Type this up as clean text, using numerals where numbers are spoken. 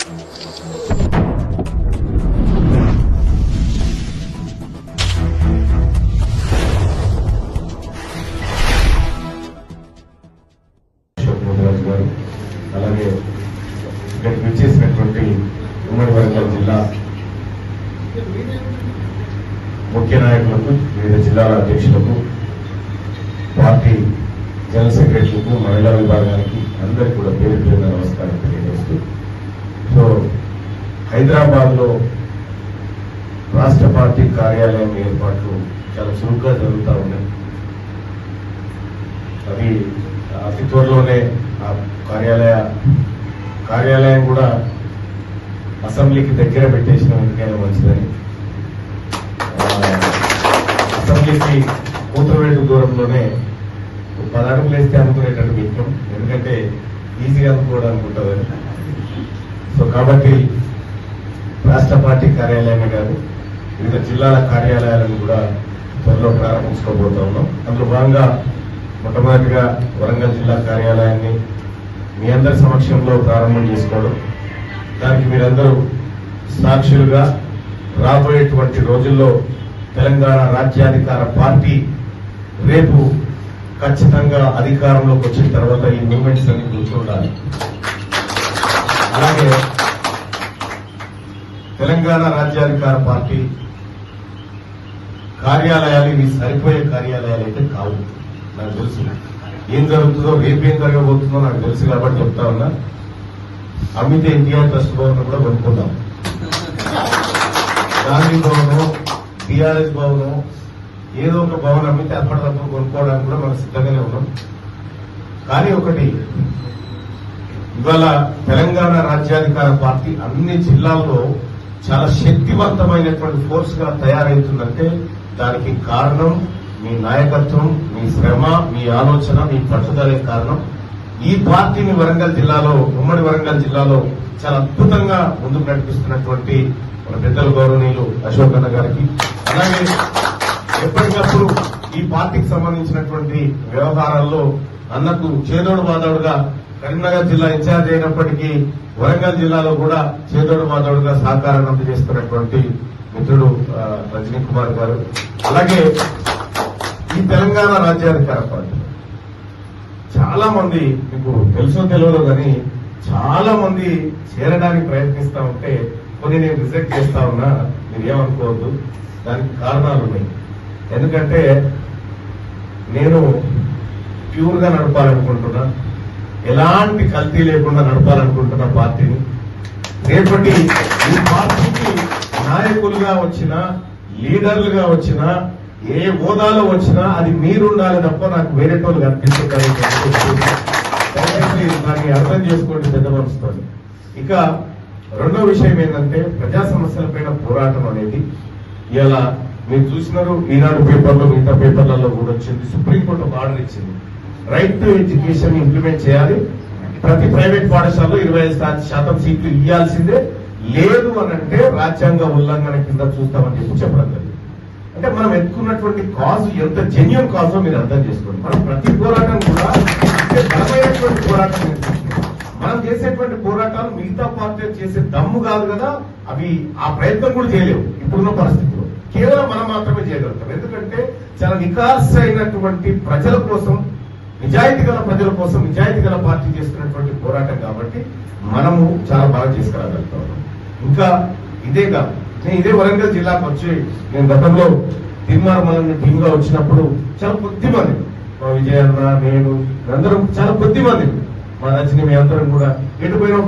అలాగే ఇక్కడికి విచ్చేసినటువంటి ఉమ్మడి వరంగల్ జిల్లా ముఖ్య నాయకులకు, వివిధ జిల్లాల అధ్యక్షులకు, పార్టీ జనరల్ సెక్రటరీలకు, మహిళా విభాగానికి అందరికీ కూడా పేరు పేరున నమస్కారం తెలియజేస్తూ, సో హైదరాబాద్ లో రాష్ట్ర పార్టీ కార్యాలయం ఏర్పాట్లు చాలా చురుగ్గా జరుగుతూ ఉన్నాయి. అది అతి త్వరలోనే ఆ కార్యాలయం కూడా అసెంబ్లీకి దగ్గర పెట్టేసిన ఎందుకైనా మంచిదని, అసెంబ్లీకి కూతురువేటు దూరంలోనే 10 అడుగులు వేస్తే అనుకునేటట్టు విషయం, ఎందుకంటే ఈజీగా అనుకోవడానికి ఉంటుందని. సో కాబట్టి రాష్ట్ర పార్టీ కార్యాలయమే కాదు, వివిధ జిల్లాల కార్యాలయాలను కూడా త్వరలో ప్రారంభించుకోబోతా ఉన్నాం. అందులో భాగంగా మొట్టమొదటిగా వరంగల్ జిల్లా కార్యాలయాన్ని మీ అందరి సమక్షంలో ప్రారంభం చేసుకోవడం, దానికి మీరందరూ సాక్షులుగా రాబోయేటువంటి రోజుల్లో తెలంగాణ రాజ్యాధికార పార్టీ రేపు ఖచ్చితంగా అధికారంలోకి వచ్చిన తర్వాత ఈ మూవ్మెంట్స్ అన్ని కూర్చోండాలి. అలాగే తెలంగాణ రాజ్యాధికార పార్టీ కార్యాలయాలు ఇవి సరిపోయే కార్యాలయాలు అయితే కావు. నాకు తెలుసు ఏం జరుగుతుందో, రేపేం జరగబోతుందో నాకు తెలుసు కాబట్టి చెప్తా ఉన్నా. అమ్మితే ఎన్టీఆర్ ట్రస్ట్ భవన్ కూడా కొనుక్కుందాం, గాంధీ భవనం, టీఆర్ఎస్ భవనం, ఏదో ఒక భవనం అమ్మితే అప్పటికప్పుడు కొనుక్కోవడానికి కూడా మనం సిద్ధంగానే ఉన్నాం. కానీ ఒకటి, ఇవాళ తెలంగాణ రాజ్యాధికార పార్టీ అన్ని జిల్లాల్లో చాలా శక్తివంతమైనటువంటి ఫోర్స్ గా తయారవుతుందంటే దానికి కారణం మీ నాయకత్వం, మీ శ్రమ, మీ ఆలోచన, మీ పట్టుదలే కారణం. ఈ పార్టీని వరంగల్ జిల్లాలో, ఉమ్మడి వరంగల్ జిల్లాలో చాలా అద్భుతంగా ముందుకు నడిపిస్తున్నటువంటి మన పెద్దల గౌరవనీయులు అశోక్ అన్న గారికి, అలాగే ఎప్పటికప్పుడు ఈ పార్టీకి సంబంధించినటువంటి వ్యవహారాల్లో అన్నకు చేదోడు వాదోడుగా కరీంనగర్ జిల్లా ఇన్ఛార్జ్ అయినప్పటికీ వరంగల్ జిల్లాలో కూడా చేదోడు వాదోడుగా సహకారాన్ని అందజేస్తున్నటువంటి మిత్రుడు రజనీ కుమార్ గారు, అలాగే ఈ తెలంగాణ రాజ్యాధికార పార్టీ చాలా మంది, మీకు తెలుసో తెలియదు కానీ చాలా మంది చేరడానికి ప్రయత్నిస్తా ఉంటే కొన్ని నేను రిజెక్ట్ చేస్తా ఉన్నా, మీరు ఏమనుకోవద్దు. దానికి కారణాలు ఉన్నాయి. ఎందుకంటే నేను ప్యూర్ గా నడపాలనుకుంటున్నా, ఎలాంటి కల్తీ లేకుండా నడపాలనుకుంటున్న పార్టీని. రేపటి ఈ పార్టీకి నాయకులుగా వచ్చినా, లీడర్లుగా వచ్చినా, ఏ హోదాలో వచ్చినా అది మీరుండాలి తప్ప నాకు వేరే వాళ్ళు కనిపిస్తుంది. దాన్ని అర్థం చేసుకోండి పెద్ద మనసుతోని. ఇక రెండో విషయం ఏంటంటే ప్రజా సమస్యలపైన పోరాటం అనేది ఇలా మీరు చూసినారు, ఈనాడు పేపర్లో, మిగతా పేపర్లలో కూడా వచ్చింది. సుప్రీంకోర్టు ఒక ఆర్డర్ ఇచ్చింది, రైట్ టు ఎడ్యుకేషన్ ఇంప్లిమెంట్ చేయాలి, ప్రతి ప్రైవేట్ పాఠశాలలో 25% సీట్లు ఇవ్వాల్సిందే, లేదు అని అంటే రాజ్యాంగ ఉల్లంఘన కింద చూస్తామని చెప్పడం జరిగింది. అంటే మనం ఎత్తుకున్నటువంటి కాజు ఎంత జెన్యూన్ కాజో మీరు అర్థం చేసుకోండి. మనం ప్రతి పోరాటం కూడా బలమైనటువంటి పోరాటం, మనం చేసేటువంటి పోరాటాలు మిగతా పార్టీలు చేసే దమ్ము కాదు కదా, అవి ఆ ప్రయత్నం కూడా చేయలేవు ఇప్పుడున్న పరిస్థితుల్లో. కేవలం మనం మాత్రమే చేయగలుగుతాం. ఎందుకంటే చాలా నికార్స్ అయినటువంటి ప్రజల కోసం, నిజాయితీ గల ప్రజల కోసం, నిజాయితీ గల పార్టీ చేస్తున్నటువంటి పోరాటం కాబట్టి మనము చాలా బాగా చేసుకురాగలుగుతాం. ఇంకా ఇదే కాదు, నేను ఇదే వరంగల్ జిల్లాకు వచ్చి, నేను గతంలో తీర్మానం టీమ్ గా వచ్చినప్పుడు చాలా కొద్ది మంది, మా విజయన్న, నేను అందరం చాలా కొద్ది మంది, మా రచన మీ అందరం కూడా ఎటు పోయినా